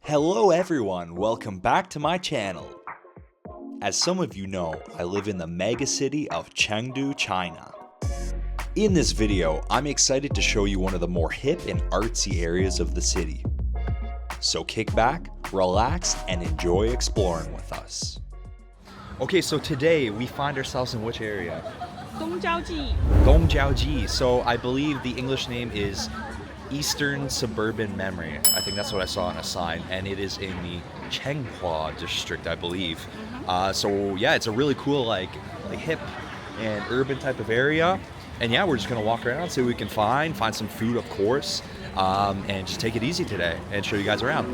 Hello everyone, welcome back to my channel. As some of you know, I live in the mega city of Chengdu, China. In this video, I'm excited to show you one of the more hip and artsy areas of the city. So kick back, relax, and enjoy exploring with us. Okay, so today we find ourselves in which area? Jiao Jiyi. Jiao Jiyi. So I believe the English name is Eastern Suburban Memory. I think that's what I saw on a sign, and it is in the Chengdu district, I believe. So yeah, it's a really cool, like hip and urban type of area. And yeah, we're just gonna walk around, see what we can find some food, of course, and just take it easy today and show you guys around.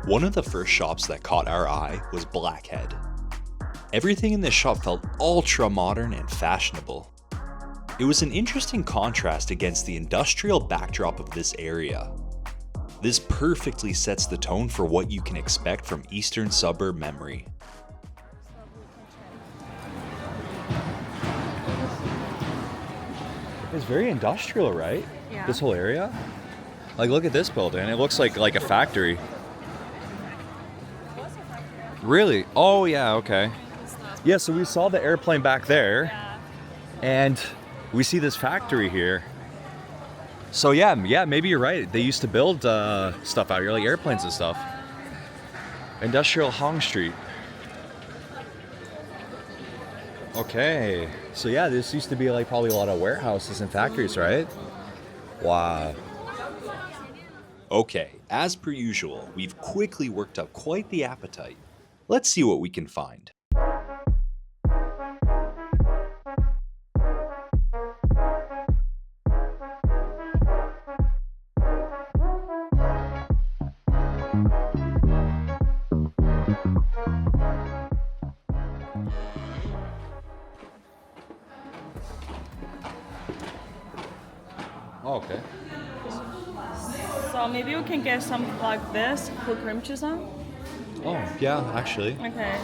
One of the first shops that caught our eye was Blackhead. Everything in this shop felt ultra modern and fashionable. It was an interesting contrast against the industrial backdrop of this area. This perfectly sets the tone for what you can expect from Eastern Suburb Memory. It's very industrial, right? Yeah. This whole area? Like, look at this building. It looks like a factory. Really? Oh yeah, okay. Yeah, so we saw the airplane back there, and we see this factory here. So yeah, maybe you're right. They used to build stuff out here, like airplanes and stuff. Industrial Hong Street. Okay, so yeah, this used to be like probably a lot of warehouses and factories, right? Wow. Okay, as per usual, we've quickly worked up quite the appetite. Let's see what we can find. Oh, okay. So maybe we can get something like this, put cream cheese on. Oh, yeah, actually. Okay.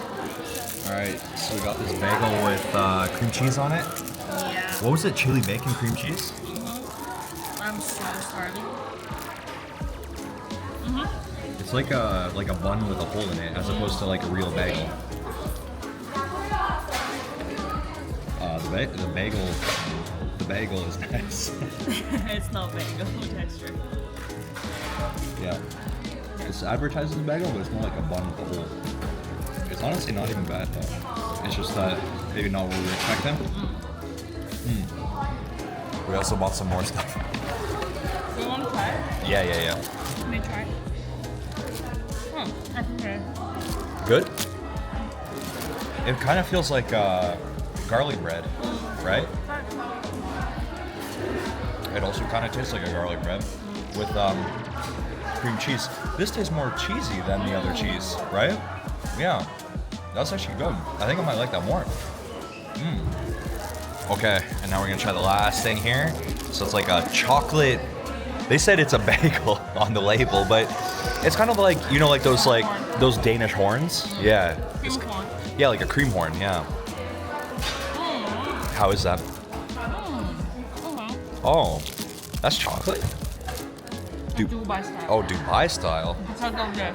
All right, so we got this bagel with cream cheese on it. Yeah. What was it? Chili bacon cream cheese? I'm so sorry. It's like a bun with a hole in it, as opposed to like a real bagel. The bagel is nice. It's not bagel texture. Yeah. It's advertised as a bagel, but it's more like a bun with a hole. It's honestly not even bad though. It's just that maybe not what we were expecting. We also bought some more stuff. Do you want to try it? Yeah. Let me try. Okay. Good? It kind of feels like garlic bread, right? It also kind of tastes like a garlic bread with cream cheese. This tastes more cheesy than the other cheese, right? Yeah, that's actually good. I think I might like that more. Okay, and now we're gonna try the last thing here. So it's like a chocolate, they said it's a bagel on the label, but it's kind of like, you know, like those Danish horns? Yeah. Cream corn. Yeah, like a cream horn, yeah. How is that? Oh, that's chocolate? Dubai style. Oh, Dubai style. Because of the,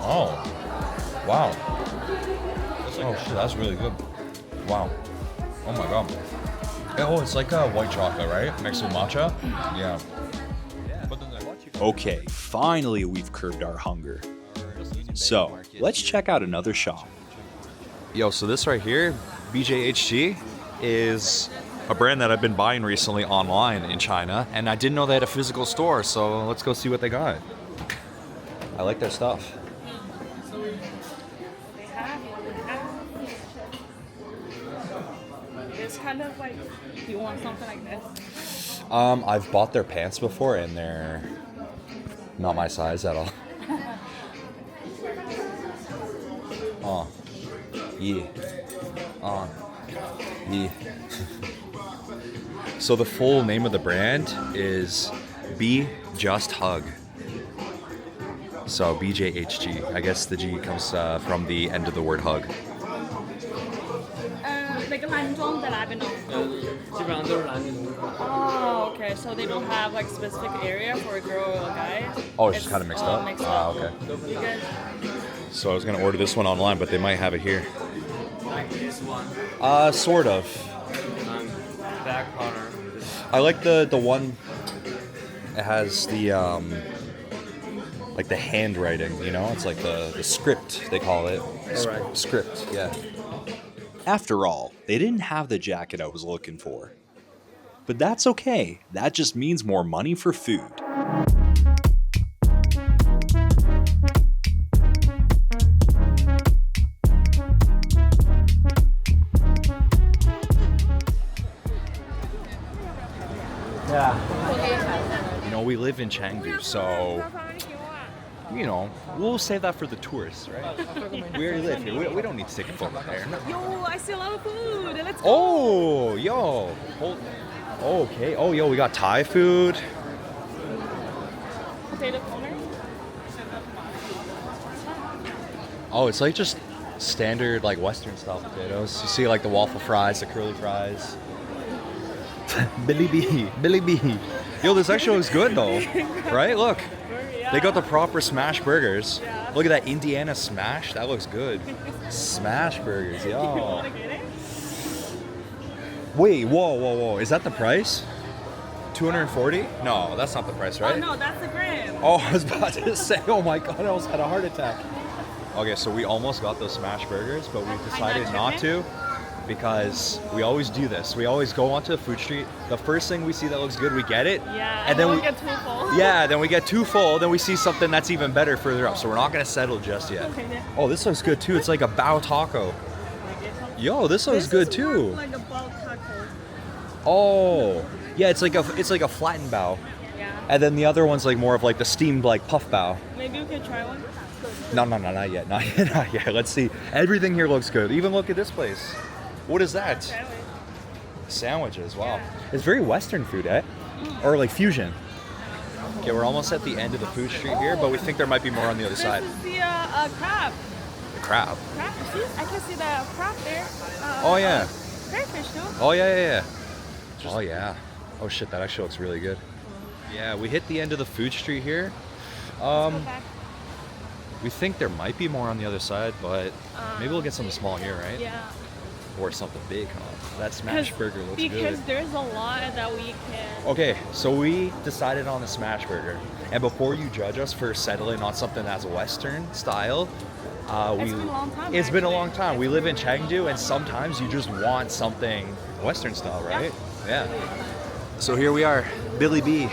Oh, wow. Oh shit, that's really good. Wow. Oh my god. Oh, it's like a white chocolate, right? Mixed with matcha? Yeah. Okay, finally we've curbed our hunger. So, let's check out another shop. Yo, so this right here, BJHG, is a brand that I've been buying recently online in China, and I didn't know they had a physical store, so let's go see what they got. I like their stuff. It's kind of like, do you want something like this? I've bought their pants before, and they're not my size at all. Oh, yeah. Yeah. So the full name of the brand is Be Just Hug. So BJHG. I guess the G comes from the end of the word hug. 每个男装的来宾哦。基本上都是男女同款。Oh, okay. So they don't have like specific area for a girl or a guy. Oh, it's just kind of mixed up. Mixed Ah, up. okay. You guys, So I was gonna order this one online, but they might have it here. Like this one. Sort of. Back corner. I like the one. It has the like the handwriting, you know? It's like the script they call it. Alright. Script, yeah. After all, they didn't have the jacket I was looking for. But that's okay. That just means more money for food. Yeah. You know, we live in Chengdu, so you know, we'll save that for the tourists, right? We already live here. We don't need to take a photo there. No. Yo, I see a lot of food. Let's go. Oh, yo. Okay. Oh, yo, we got Thai food. Potato corner. Oh, it's like just standard, like Western style potatoes. You see, like the waffle fries, the curly fries. Billy B. Yo, this actually looks good though, right? Look. They got the proper smash burgers. Yeah. Look at that Indiana smash. That looks good. Smash burgers, You yo. want to get it? Wait, whoa. Is that the price? 240? No, that's not the price, right? Oh no, that's the gram. Oh, I was about to say, oh my god, I almost had a heart attack. Okay, so we almost got those smash burgers, but we decided not to because we always do this. We always go onto the food street. The first thing we see that looks good, we get it. Yeah, And then we get too full. Yeah, then we get too full, then we see something that's even better further up. So we're not gonna settle just yet. Oh, this looks good too. It's like a bao taco. Yo, this looks good is too. more like a bulk taco. Oh, yeah, it's like a flattened bao, Yeah. and then the other one's like more of like the steamed like puff bao. Maybe you can try one. No, not yet. Let's see. Everything here looks good. Even look at this place. What is that? Sandwich. Sandwiches. Wow. Yeah. It's very Western food, eh? Or like fusion. Okay, we're almost at the end of the food street here, but we think there might be more on the other side. This is the crab. The crab. Crab. See, I can see the crab there. Oh yeah. Crayfish, no? Oh yeah. Oh yeah. Oh shit, that actually looks really good. Yeah, we hit the end of the food street here. Let's go back. We think there might be more on the other side, but maybe we'll get something small here, right? Yeah. Or something big, huh? That smash burger looks good. Because there's a lot that we can. Okay, so we decided on the smash burger. And before you judge us for settling on something that's Western style, It's been a long time. It's been a actually. long time. We live in Chengdu, and sometimes you just want something Western style, right? Yeah. So here we are, Billy B.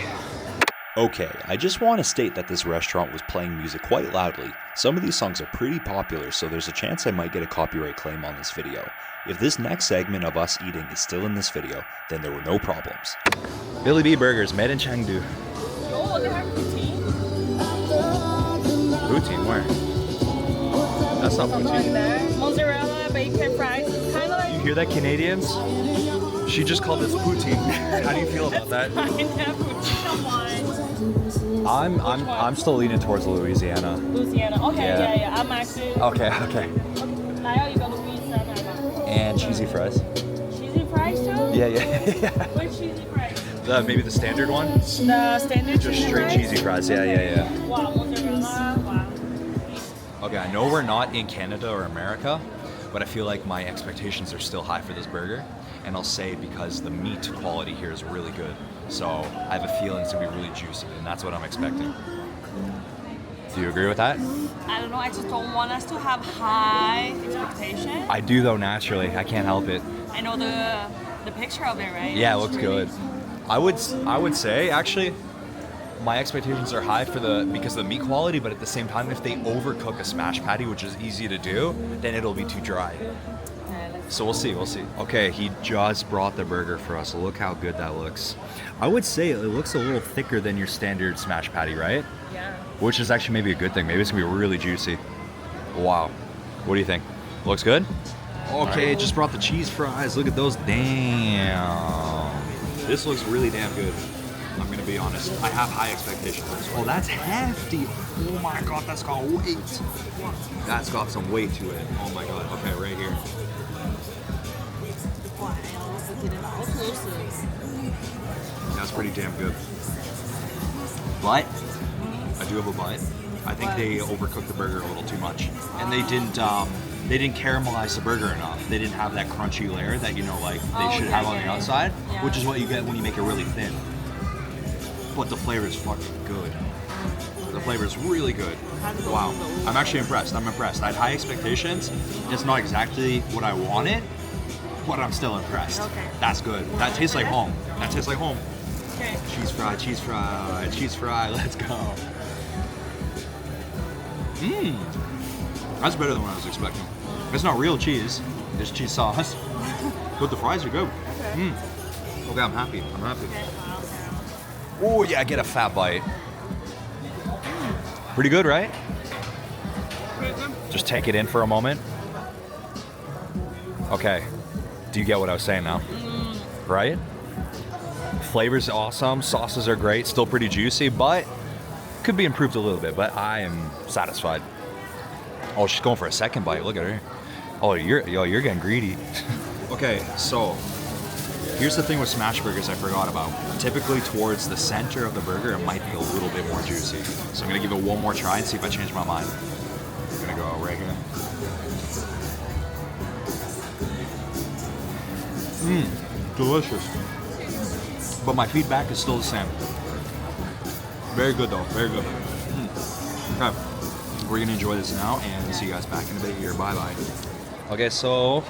Okay, I just want to state that this restaurant was playing music quite loudly. Some of these songs are pretty popular, so there's a chance I might get a copyright claim on this video. If this next segment of us eating is still in this video, then there were no problems. Billy B Burgers, made in Chengdu. Oh, they have poutine. Poutine, where? That's not Something like poutine. that. Mozzarella, bacon, fries. Kind of like. You hear that, Canadians? She just called this poutine. How do you feel about that? Kind of poutine. Come on. I'm still leaning towards Louisiana. Louisiana. Okay, Yeah. yeah. I'm actually. Okay. 来要一个 Louisiana 吧。 And cheesy fries. Cheesy fries too? Yeah. Which cheesy fries? Maybe the standard one? The standard Just cheesy straight fries? cheesy fries. Yeah. Wow, mozzarella. Wow. Okay, I know we're not in Canada or America, but I feel like my expectations are still high for this burger. And I'll say because the meat quality here is really good. So I have a feeling it's gonna be really juicy, and that's what I'm expecting. Do you agree with that? I don't know. I just don't want us to have high expectations. I do though, naturally. I can't help it. I know the picture of it, right? Yeah, it It's looks really- good. I would say actually my expectations are high because of the meat quality, but at the same time, if they overcook a smash patty, which is easy to do, then it'll be too dry. So we'll see. Okay, he just brought the burger for us. Look how good that looks. I would say it looks a little thicker than your standard smash patty, right? Yeah. Which is actually maybe a good thing. Maybe it's gonna be really juicy. Wow. What do you think? Looks good? Okay, just brought the cheese fries. Look at those. Damn. This looks really damn good. I'm gonna be honest. I have high expectations. Oh, that's hefty. Oh my god, that's got weight. That's got some weight to it. Oh my god. Okay, right here. That's pretty damn good. But I do have a but. I think they overcooked the burger a little too much, and they didn't caramelize the burger enough. They didn't have that crunchy layer that like they should have on the outside, which is what you get when you make it really thin. But the flavor is fucking good. The flavor is really good. Wow, I'm actually impressed. I'm impressed. I had high expectations. It's not exactly what I wanted, but I'm still impressed. Okay. That's good. That tastes like home. That tastes like home. Okay. Cheese fry, cheese fry, cheese fry. Let's go. Mmm. That's better than what I was expecting. It's not real cheese. It's cheese sauce. But the fries are good. Okay. Okay, I'm happy. I'm happy. Oh yeah, get a fat bite. Pretty good, right? Just take it in for a moment. Okay. Do you get what I was saying now? Right? Flavor's awesome. Sauces are great. Still pretty juicy, but could be improved a little bit. But I am satisfied. Oh, she's going for a second bite. Look at her. Oh, you're getting greedy. Okay, so here's the thing with smash burgers I forgot about. Typically towards the center of the burger, it might be a little bit more juicy. So I'm gonna give it one more try and see if I change my mind. I'm gonna go right here. Delicious. But my feedback is still the same. Very good though, very good. Okay, we're gonna enjoy this now and see you guys back in a bit here. Bye bye. Okay, so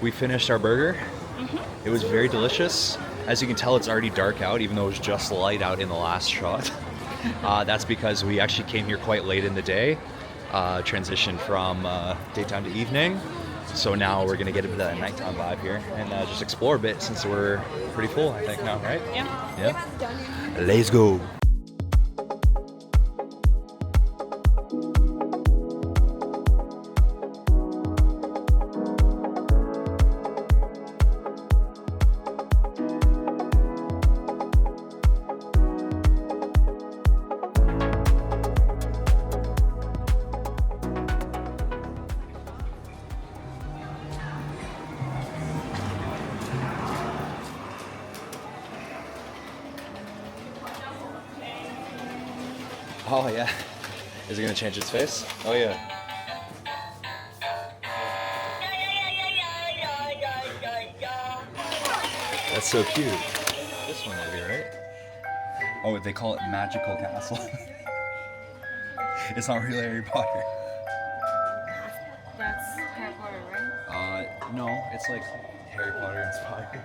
we finished our burger. It was very delicious. As you can tell, it's already dark out, even though it was just light out in the last shot. That's because we actually came here quite late in the day, transitioned from daytime to evening. So now we're gonna get into the nighttime vibe here and just explore a bit since we're pretty full, I think now, right? Yeah. Yeah. Let's go. Oh yeah. Is it gonna change its face? Oh yeah. That's so cute. This one will be right. Oh, they call it Magical Castle. It's not really Harry Potter. That's Harry Potter, right? No, it's like Harry Potter inspired.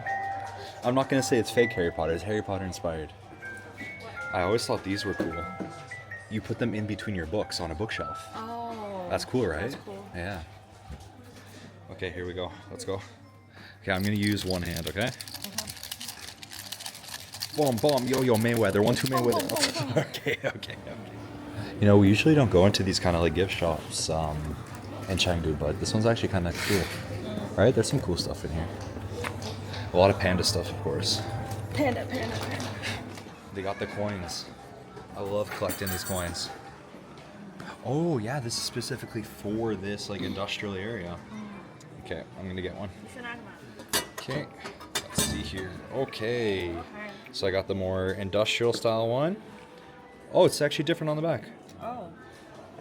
I'm not gonna say it's fake Harry Potter. It's Harry Potter inspired. I always thought these were cool. You put them in between your books on a bookshelf. Oh. That's cool, right? That's cool. Yeah. Okay, here we go. Let's go. Okay, I'm gonna use one hand, okay? Boom, boom, yo, Mayweather. 1, 2, Mayweather. Okay. You know, we usually don't go into these kind of like gift shops in Chengdu, but this one's actually kind of cool. Right? There's some cool stuff in here. A lot of panda stuff, of course. Panda. They got the coins. I love collecting these coins. Oh yeah, this is specifically for this like industrial area. Okay, I'm gonna get one. Okay, let's see here. Okay, so I got the more industrial style one. Oh, it's actually different on the back. Oh.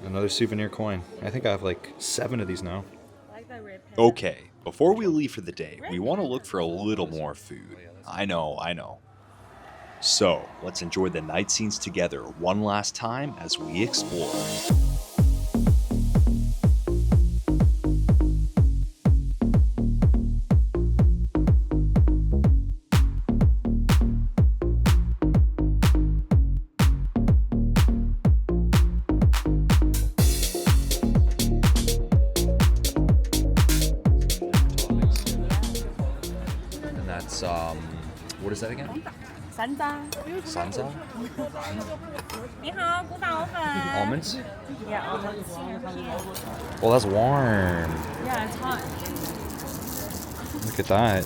Another souvenir coin. I think I have like 7 of these now. I like that red panda. Okay, before we leave for the day, we want to look for a little more food. I know. So, let's enjoy the night scenes together one last time as we explore. And that's, what is that again? Sanza. Sanza? 你好，古早粉。 Almonds? Yeah, almonds. Well, that's warm. Yeah, it's hot. Look at that.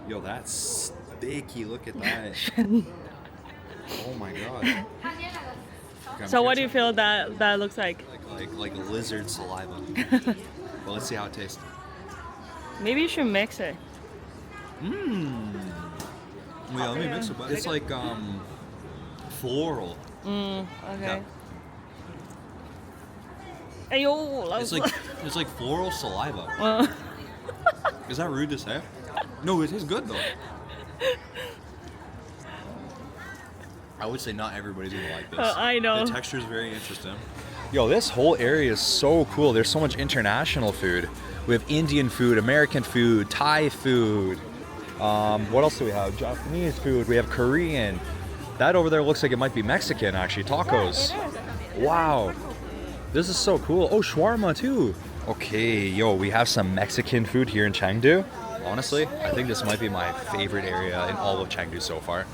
Yo, that's sticky. Look at that. Oh my god. So what do you feel that looks like? Like a lizard saliva. Well, let's see how it tastes. Maybe you should mix it. Yeah, let me mix it. It's like floral. Okay. Yeah. 哎呦，老 It's 师。 like it's like floral saliva. Is that rude to say? No, it is good though. I would say not everybody's gonna like this. I know. The texture is very interesting. Yo, this whole area is so cool. There's so much international food. We have Indian food, American food, Thai food. What else do we have? Japanese food. We have Korean. That over there looks like it might be Mexican, actually. Tacos. Wow. This is so cool. Oh, shawarma too. Okay, yo, we have some Mexican food here in Chengdu. Honestly, I think this might be my favorite area in all of Chengdu so far.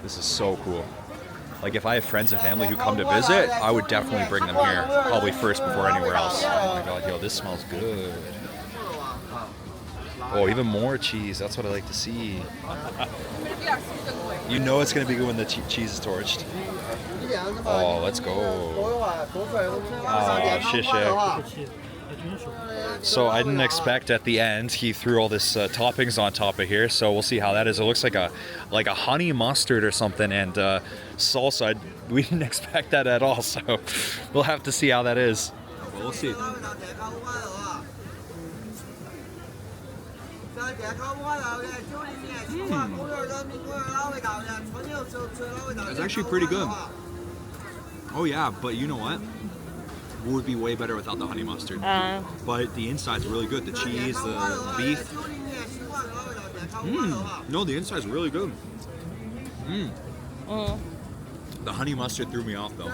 This is so cool. Like if I have friends and family who come to visit, I would definitely bring them here. Probably first before anywhere else. Oh my god, yo, this smells good. Oh, even more cheese. That's what I like to see. You know it's gonna be good when the cheese is torched. Oh, let's go. Oh, shishi. So I didn't expect at the end he threw all this toppings on top of here. So we'll see how that is. It looks like a honey mustard or something and salsa. We didn't expect that at all. So we'll have to see how that is. Well, we'll see. It's actually pretty good. Oh yeah, but you know what? It would be way better without the honey mustard. But the inside's really good. The cheese, the beef. No, the inside's really good. The honey mustard threw me off though.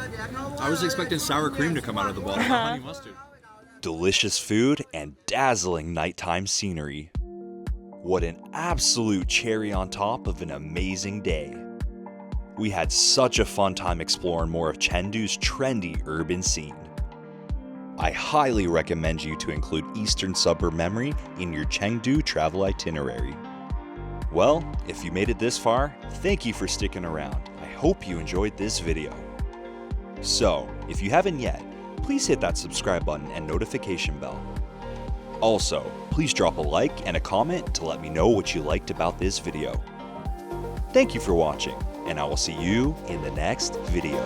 I was expecting sour cream to come out of the bottle. Honey mustard. Delicious food and dazzling nighttime scenery. What an absolute cherry on top of an amazing day. We had such a fun time exploring more of Chengdu's trendy urban scene. I highly recommend you to include Eastern Suburb Memory in your Chengdu travel itinerary. Well, if you made it this far, thank you for sticking around. I hope you enjoyed this video. So, if you haven't yet, please hit that subscribe button and notification bell. Also, please drop a like and a comment to let me know what you liked about this video. Thank you for watching, and I will see you in the next video.